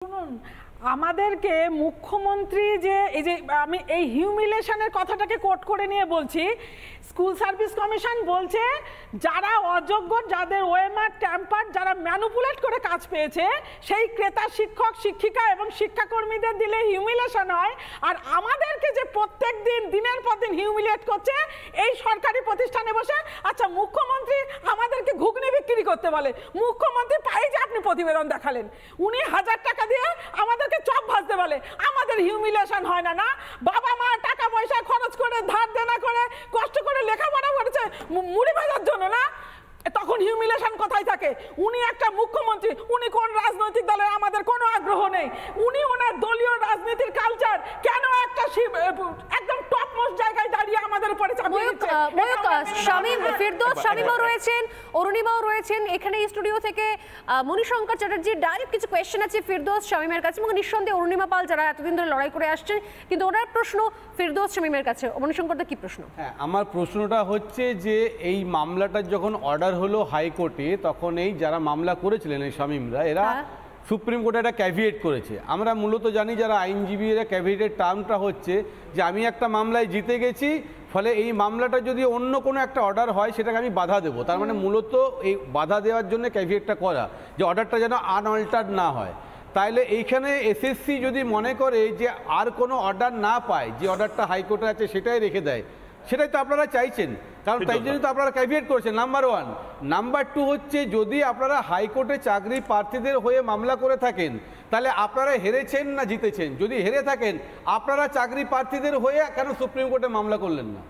শুনুন, আমাদেরকে মুখ্যমন্ত্রী যে আমি এই হিউমিলেশনের কথাটাকে কোট করে নিয়ে বলছি, স্কুল সার্ভিস কমিশন বলছে যারা অযোগ্য, যাদের ওএমআর ট্যাম্পার, যারা ম্যানুপুলেট করে কাজ পেয়েছে, সেই ক্রেতা শিক্ষক শিক্ষিকা এবং শিক্ষাকর্মীদের দিলে হিউমিলেশন হয়। আর আমাদেরকে যে প্রত্যেক দিন দিনের পর দিন হিউমিলেট করছে এই সরকারি প্রতিষ্ঠানে বসে। আচ্ছা, মুখ্যমন্ত্রী আমাদেরকে ঘুগনি বিক্রি করতে বলে, মুখ্যমন্ত্রী পাই যে আপনি প্রতিবেদন দেখালেন, উনি 1000 টাকা দিয়ে আমাদেরকে চপ ভাজতে বলে, আমাদের হিউমিলেশন হয় না? না, বাবা মা টাকা পয়সা খরচ করে ধার দেনা করে কষ্ট করে লেখাপড়া করেছে মুড়ি ভাজার জন্য, না? তখন হিউমিলেশন কোথায় থাকে? উনি একটা মুখ্যমন্ত্রী, উনি কোন রাজনৈতিক দলের আমাদের কোনো আগ্রহ নেই, উনি ওনার দলীয় রাজনীতির কালচার কেন একটা একদম টপ মোস্ট জায়গায় দাঁড়িয়ে আমাদের উপরে চাপিয়ে দিচ্ছে। শামীম, ফিরদৌস শামীমও রয়েছেন, অরুণিমাও রয়েছেন এখানে স্টুডিও থেকে। মণিশঙ্কর চ্যাটার্জির ডাইরেক্ট কিছু কোয়েশ্চেন আছে ফিরদৌস শামীমের কাছে, এবং নিঃসন্দেহে অরুণিমা পাল যারা এতদিন ধরে লড়াই করে আসছেন, কিন্তু ওনার প্রশ্ন ফিরদৌস শামীমের কাছে। মণিশঙ্করদা কি প্রশ্ন? হ্যাঁ, আমার প্রশ্নটা হচ্ছে যে এই মামলাটার যখন অর্ডার হলো হাইকোর্টে, তখন এই যারা মামলা করেছিলেন এই শামীমরা, এরা সুপ্রিম কোর্টে একটা ক্যাভিয়েট করেছে। আমরা মূলত জানি যারা আইনজীবী, এরা ক্যাভিয়েটের টার্মটা হচ্ছে যে আমি একটা মামলায় জিতে গেছি, ফলে এই মামলাটা যদি অন্য কোনো একটা অর্ডার হয় সেটাকে আমি বাধা দেবো। তার মানে মূলত এই বাধা দেওয়ার জন্য ক্যাভিয়েটটা করা, যে অর্ডারটা যেন আনঅল্টার্ড না হয়। তাইলে এইখানে এসএসসি যদি মনে করে যে আর কোনো অর্ডার না পায়, যে অর্ডারটা হাইকোর্টে আছে সেটাই রেখে দেয়, সেটাই তো আপনারা চাইছেন, কারণ তাই জন্য তো আপনারা ক্যাভিয়েট করেছেন, নাম্বার 1। নাম্বার 2 হচ্ছে, যদি আপনারা হাইকোর্টে চাকরি প্রার্থীদের হয়ে মামলা করে থাকেন, তাহলে আপনারা হেরেছেন না জিতেছেন? যদি হেরে থাকেন, আপনারা চাকরি প্রার্থীদের হয়ে কেন সুপ্রিম কোর্টে মামলা করলেন না?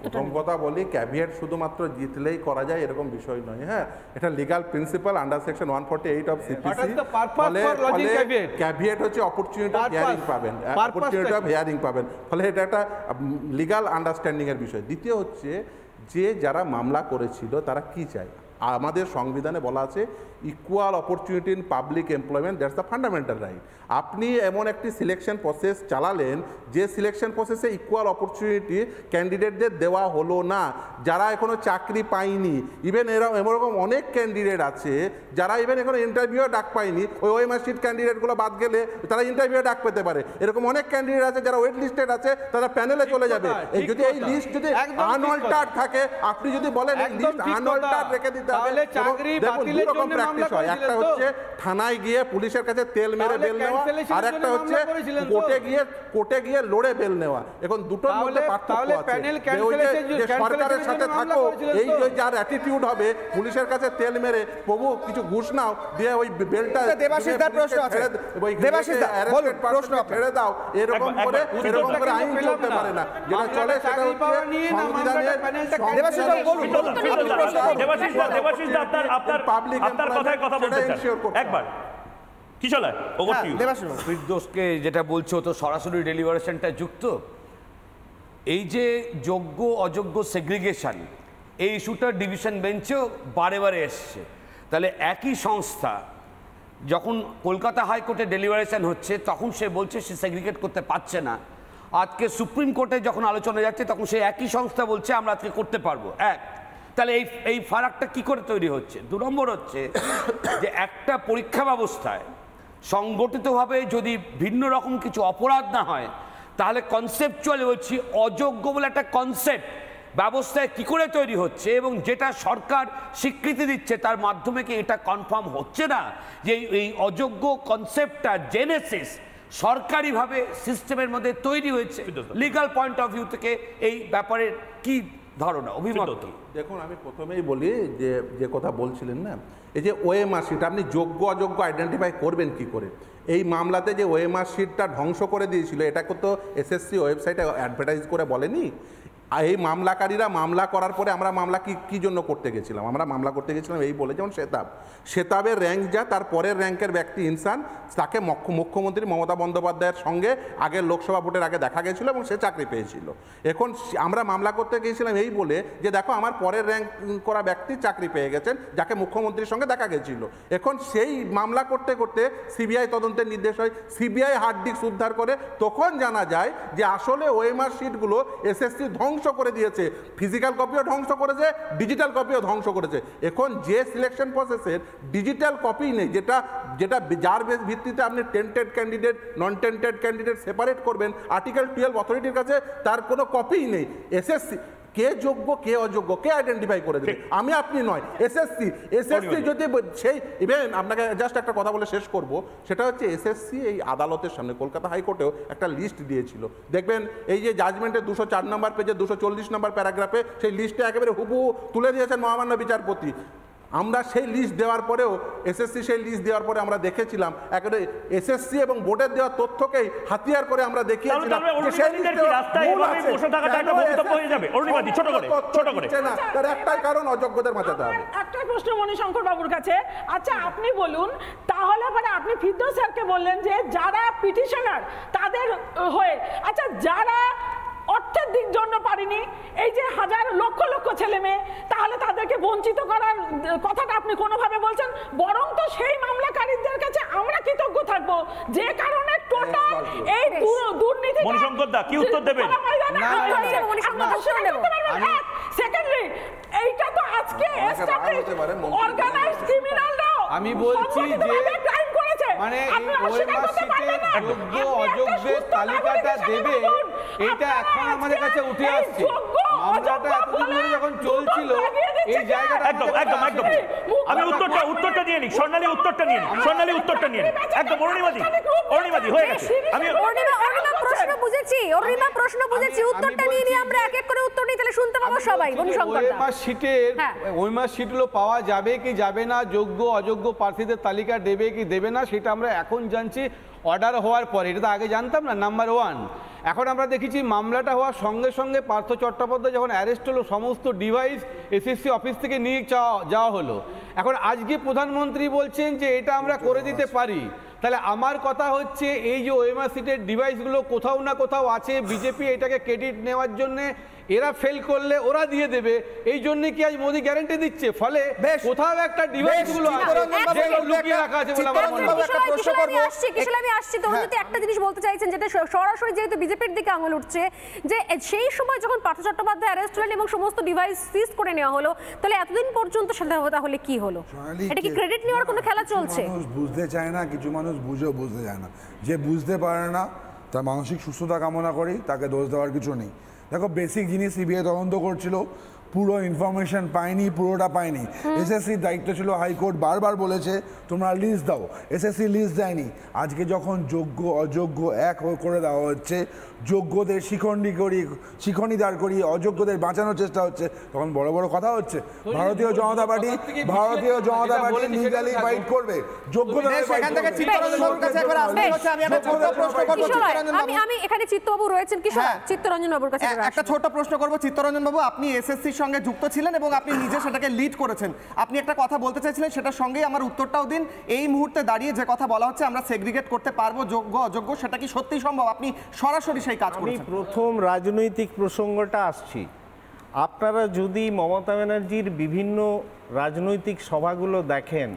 প্রথম কথা বলি, ক্যাভিয়েট শুধুমাত্র জিতলেই করা যায় এরকম বিষয় নয়। হ্যাঁ, এটা legal principal under section 148 of CPC. Caveat হচ্ছে অপরচুনিটি অফ হিয়ারিং পাবেন, অপরচুনিটি অফ হিয়ারিং পাবেন, ফলে এটা একটা লিগাল আন্ডারস্ট্যান্ডিং এর বিষয়। দ্বিতীয় হচ্ছে যে যারা মামলা করেছিল তারা কি চায়। আমাদের সংবিধানে বলা আছে equal opportunity in public employment, that's the fundamental right. আপনি এমন একটি সিলেকশন প্রসেস চালালেন যে সিলেকশন প্রসেসে ইকুয়াল অপরচুনিটি ক্যান্ডিডেটদের দেওয়া হলো না, যারা এখনও চাকরি পায়নি। ইভেন এরকম অনেক ক্যান্ডিডেট আছে যারা ইভেন এখনো ইন্টারভিউ ডাক পায়নি, ওই ওএমআর শিট ক্যান্ডিডেটগুলো বাদ গেলে তারা ইন্টারভিউ ডাক পেতে পারে। এরকম অনেক ক্যান্ডিডেট আছে যারা ওয়েট লিস্টেড আছে, তারা প্যানেলে চলে যাবে। এই যদি এই লিস্ট যদি আনঅল্টার্ড থাকে, আপনি যদি বলেন এই লিস্ট আনঅল্টার্ড রেখে দিতে হবে, দেখুন দুরকম প্র্যাকটিস হয়। একটা হচ্ছে থানায় গিয়ে পুলিশের কাছে তেল মেরে বেল নেওয়া, আর একটা হচ্ছে কোর্টে গিয়ে লড়ে বেল নেওয়া। এখন দুটোর মধ্যে পার্থক্য আছে। সরকারের সাথে থাকো, এই যে যার অ্যাটিটিউড হবে, পুলিশের কাছে তেল মেরে প্রভু কিছু ঘুষ নাও দিয়ে ওই বেলটা ছেড়ে দাও, এরকম করে আইন চলতে পারে না। যেটা চলে সেটা হচ্ছে ফিরদৌসকে যেটা বলছো, তো সরাসরি ডেলিভারেশনটা যুক্ত। এই যে যোগ্য অযোগ্য সেগ্রিগেশন, এই ইস্যুটা ডিভিশন বেঞ্চেও বারে বারে এসছে। তাহলে একই সংস্থা যখন কলকাতা হাইকোর্টে ডেলিভারেশন হচ্ছে, তখন সে বলছে সে সেগ্রিগেট করতে পারছে না। আজকে সুপ্রিম কোর্টে যখন আলোচনা যাচ্ছে, তখন সে একই সংস্থা বলছে আমরা আজকে করতে পারবো। তাহলে এই ফারাকটা কি করে তৈরি হচ্ছে? 2 নম্বর হচ্ছে যে একটা পরীক্ষা ব্যবস্থায় সংগঠিতভাবে যদি ভিন্ন রকম কিছু অপরাধ না হয়, তাহলে কনসেপচুয়ালি বলছি অযোগ্য বলে একটা কনসেপ্ট ব্যবস্থায় কি করে তৈরি হচ্ছে, এবং যেটা সরকার স্বীকৃতি দিচ্ছে তার মাধ্যমে কি এটা কনফার্ম হচ্ছে না যে এই অযোগ্য কনসেপ্টটা জেনেসিস সরকারিভাবে সিস্টেমের মধ্যে তৈরি হয়েছে? লিগাল পয়েন্ট অফ ভিউ থেকে এই ব্যাপারে কি ধারণা, অভিমত? দেখুন, আমি প্রথমেই বলি যে কথা বলছিলেন না, এই যে ওএমআর শিট, আপনি যোগ্য অযোগ্য আইডেন্টিফাই করবেন কি করে? এই মামলাতে যে ওএমআর শিটটা ধ্বংস করে দিয়েছিল, এটাকে তো এসএসসি ওয়েবসাইটে অ্যাডভার্টাইজ করে বলেনি। এই মামলাকারীরা মামলা করার পরে আমরা মামলা কি জন্য করতে গেছিলাম? আমরা মামলা করতে গেছিলাম এই বলে, যেমন শেতাবের র্যাঙ্ক যা, তার পরের র্যাঙ্কের ব্যক্তি ইনসান, তাকে মুখ্যমন্ত্রী মমতা বন্দ্যোপাধ্যায়ের সঙ্গে আগের লোকসভা ভোটের আগে দেখা গেছিলো এবং সে চাকরি পেয়েছিল। এখন আমরা মামলা করতে গিয়েছিলাম এই বলে যে দেখো আমার পরের র্যাঙ্ক করা ব্যক্তি চাকরি পেয়ে গেছেন, যাকে মুখ্যমন্ত্রীর সঙ্গে দেখা গেছিল। এখন সেই মামলা করতে করতে সিবিআই তদন্তের নির্দেশ হয়, সিবিআই হার্ড ডিস্ক উদ্ধার করে, তখন জানা যায় যে আসলে ওএমআর শিটগুলো এসএসসি ধ্বংস ধ্বংস করে দিয়েছে, ফিজিক্যাল কপিও ধ্বংস করেছে, ডিজিটাল কপিও ধ্বংস করেছে। এখন যে সিলেকশন প্রসেসের ডিজিটাল কপি নেই, যেটা যার ভিত্তিতে আপনি tainted candidate non tainted candidate separate করবেন, আর্টিকেল 12 অথরিটির কাছে তার কোনো কপিই নেই। এসএসসি কে যোগ্য কে অযোগ্য কে আইডেন্টিফাই করে দেবে? আমি আপনি নয়, এসএসসি যদি সেই ইভেন আপনাকে জাস্ট একটা কথা বলে শেষ করব, সেটা হচ্ছে এসএসসি এই আদালতের সামনে কলকাতা হাইকোর্টেও একটা লিস্ট দিয়েছিল। দেখবেন এই যে জাজমেন্টের 204 নম্বর পেজে 240 নম্বর প্যারাগ্রাফে সেই লিস্টে একেবারে হুবহু তুলে দিয়েছেন মহামান্য বিচারপতি। আমরা সেই লিস্ট দেওয়ার পরেও এসএসসি সেই লিস্ট দেওয়ার পরে আমরা দেখেছিলাম একেবারে এসএসসি এবং বোর্ডের দেওয়া তথ্যকেই হাতিয়ার করে আমরা দেখিয়েছিলাম তার একটাই কারণ অযোগ্যদের বাঁচাতে হবে। একটাই প্রশ্ন মণিশঙ্কর বাবুর কাছে, আচ্ছা আপনি বলুন তাহলে মানে আপনি ফিরদৌস স্যারকে বললেন যে যারা পিটিশনার তাদের হয়ে, আচ্ছা যারা অর্থের দিক জন্য পারিনি, এই যে হাজার লক্ষ লক্ষ ছেলে মেয়ে, তাহলে তাদেরকে বঞ্চিত করার কথাটা আপনি কোনোভাবে বলছেন? বরং তো সেই মামলাকারীদের কাছে আমরা কৃতজ্ঞ থাকবো যে কারণে টোটাল এই দুর্নীতি। মণিশঙ্কর দা কি উত্তর দেবেন? সেকেন্ডলি এইটা তো আজকে অর্গানাইজড ক্রিমিনালরাও আমি বলছি যে ক্রাইম করেছে, মানে ওএমআর শিটের যোগ্য অযোগ্যের তালিকাটা দেবে, এটা এখন আমাদের কাছে উঠে আসছে। মামলাটা এতদিন ধরে যখন চলছিল এই জায়গাটা একদম আমি উত্তরটা নিয়ে নিই, স্বর্ণালী উত্তরটা নিয়ে নিই, স্বর্ণালী উত্তরটা নিয়ে নিই একদম। অরুণিমাদি হয়ে গেছে। আমি অরুণিমা প্রশ্ন বুঝেছি, উত্তরটা নিয়ে নিয়ে আমরা এক এক করে উত্তর নিই, তাহলে শুনতে পাবো সবাই। ওএমআর শিটগুলো পাওয়া যাবে কি যাবে না, যোগ্য অযোগ্য প্রার্থীদের তালিকা দেবে কি দেবে না, সেটা আমরা এখন জানছি অর্ডার হওয়ার পরে। এটা তো আগে জানতাম না, নাম্বার 1। এখন আমরা দেখেছি মামলাটা হওয়ার সঙ্গে সঙ্গে পার্থ চট্টোপাধ্যায় যখন অ্যারেস্ট হলো, সমস্ত ডিভাইস এসএসসি অফিস থেকে নিয়ে যাওয়া হলো। এখন আজকে প্রধানমন্ত্রী বলছেন যে এটা আমরা করে দিতে পারি। তাহলে আমার কথা হচ্ছে এই যে ওএমআর শিটের ডিভাইসগুলো কোথাও না কোথাও আছে, বিজেপি এটাকে ক্রেডিট নেওয়ার জন্যে এরা ফেল করলে ওরা দিয়ে দেবে, এই জন্য কি আজ মোদি গ্যারান্টি দিচ্ছে? ফলে কোথাও একটা ডিভাইসগুলো লুকিয়ে রাখা আছে বলে আমার মনে হয়। আমি আসছি তো যদি একটা জিনিস বলতে চাইছেন, যেটা সরাসরি যেহেতু বিজেপির দিকে আঙুল উঠছে, যে সেই সময় যখন পার্থ চট্টোপাধ্যায় অ্যারেস্ট হলেন এবং সমস্ত ডিভাইস সিজ করে নেওয়া হলো, তাহলে এতদিন পর্যন্ত সেটা তাহলে কি হলো? এটা কি ক্রেডিট নেওয়ার কোনো খেলা চলছে? মানুষ বুঝতে চায় না, কিছু মানুষ বুঝেও বুঝতে চায় না। যে বুঝতে পারে না তার মানসিক সুস্থতা কামনা করি, তাকে দোষ দেওয়ার কিছু নেই। দেখো বেসিক জিনিস সিবিআই তদন্ত করছিল, পুরো ইনফরমেশন পায়নি, পুরোটা পায়নি। এসএসসির দায়িত্ব ছিল, হাইকোর্ট বারবার বলেছে তোমরা লিস্ট দাও, এসএসসি লিস্ট দেয়নি। আজকে যখন যোগ্য অযোগ্য এক করে দেওয়া হচ্ছে, যোগ্যদের শিখণ্ডি দাঁড় করিয়ে অযোগ্যদের বাঁচানোর চেষ্টা হচ্ছে, তখন বড় বড় কথা হচ্ছে। ভারতীয় জনতা পার্টি লিগালি ফাইট করবে, যোগ্যদের আমি এখানে চিত্তবাবু রয়েছেন, চিত্তরঞ্জন বাবুর কাছে একটা ছোট প্রশ্ন করবো। চিত্তরঞ্জন বাবু, আপনি এসএসসির সঙ্গে যুক্ত ছিলেন এবং আপনি নিজে সেটাকে লিড করেছেন, আপনি একটা কথা বলতে চাইছিলেন, সেটার সঙ্গেই আমার উত্তরটাও দিন। এই মুহূর্তে দাঁড়িয়ে যে কথা বলা হচ্ছে আমরা সেগ্রিগেট করতে পারবো যোগ্য অযোগ্য, সেটা কি সত্যি সম্ভব? আপনি সরাসরি সেই কাজ করেছেন। প্রথম রাজনৈতিক প্রসঙ্গটা আসছি, আপনারা যদি মমতা ব্যানার্জির বিভিন্ন রাজনৈতিক সভাগুলো দেখেন,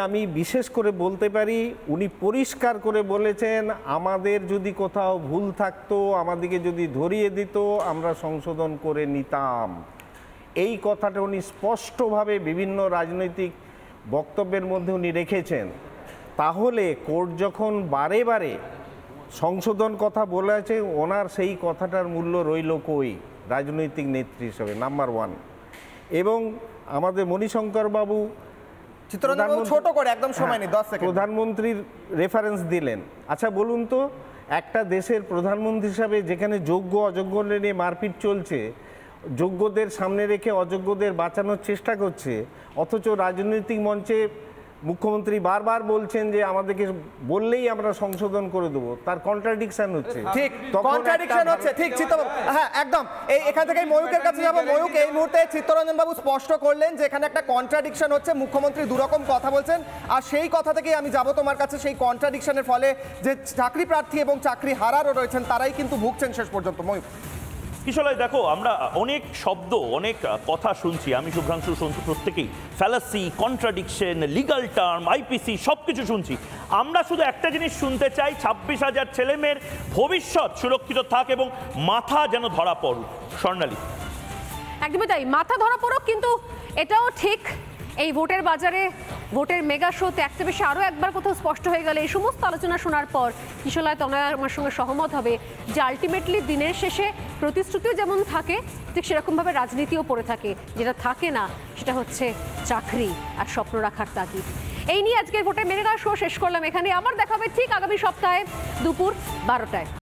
আমি বিশেষ করে বলতে পারি উনি পরিষ্কার করে বলেছেন আমাদের যদি কোথাও ভুল থাকতো আমাদেরকে যদি ধরিয়ে দিত আমরা সংশোধন করে নিতাম। এই কথাটা উনি স্পষ্টভাবে বিভিন্ন রাজনৈতিক বক্তব্যের মধ্যে উনি রেখেছেন। তাহলে কোর্ট যখন বারে বারে সংশোধন কথা বলেছে, ওনার সেই কথাটার মূল্য রইল কই রাজনৈতিক নেত্রী হিসেবে? নাম্বার 1। এবং আমাদের মণিশঙ্কর বাবু ছোট করে একদম সময় নেই, 10 সেকেন্ড, প্রধানমন্ত্রীর রেফারেন্স দিলেন। আচ্ছা বলুন তো, একটা দেশের প্রধানমন্ত্রী হিসাবে যেখানে যোগ্য অযোগ্য নিয়ে মারপিট চলছে, যোগ্যদের সামনে রেখে অযোগ্যদের বাঁচানোর চেষ্টা করছে, অথচ রাজনৈতিক মঞ্চে মুখ্যমন্ত্রী বারবার বলছেন যে আমাদেরকে বললেই আমরা সংশোধন করে দেবো, তার কন্ট্রাডিকশন হচ্ছে। ঠিক কন্ট্রাডিকশন হচ্ছে, ঠিক চিত্তবাবু, হ্যাঁ একদম। এখান থেকে ময়ূকের কাছে যাবো। ময়ূক, এই মুহূর্তে চিত্তরঞ্জন বাবু স্পষ্ট করলেন যে এখানে একটা কন্ট্রাডিকশন হচ্ছে, মুখ্যমন্ত্রী দুরকম কথা বলছেন, আর সেই কথা থেকেই আমি যাব তোমার কাছে। সেই কন্ট্রাডিকশনের ফলে যে চাকরি প্রার্থী এবং চাকরি হারারও রয়েছেন তারাই কিন্তু ভুগছেন শেষ পর্যন্ত। ময়ূক, কিশোরয় দেখো, আমরা অনেক শব্দ অনেক কথা শুনছি, আমি শুভ্রাংশু শুনছি, প্রত্যেকেই fallacy, contradiction, legal term, IPC সব কিছু শুনছি। আমরা শুধু একটা জিনিস শুনতে চাই, 26,000 ছেলেমেয়ের ভবিষ্যৎ সুরক্ষিত থাক এবং মাথা যেন ধরা পড়ুক। স্বর্ণালী। একদমই তাই, মাথা ধরা পড়ুক, কিন্তু এটাও ঠিক এই ভোটের বাজারে ভোটের মেগা শোতে একটা বেশি আরও একবার কোথাও স্পষ্ট হয়ে গেলে এই সমস্ত আলোচনা শোনার পর কিশোরলাল তনয়া আমার সঙ্গে সহমত হবে যে আলটিমেটলি দিনের শেষে প্রতিশ্রুতিও যেমন থাকে ঠিক সেরকমভাবে রাজনীতিও পড়ে থাকে, যেটা থাকে না সেটা হচ্ছে চাকরি আর স্বপ্ন রাখার তাগিদ। এই নিয়ে আজকের ভোটের মেগা শো শেষ করলাম এখানে। আবার দেখা হবে ঠিক আগামী সপ্তাহে দুপুর 12টায়।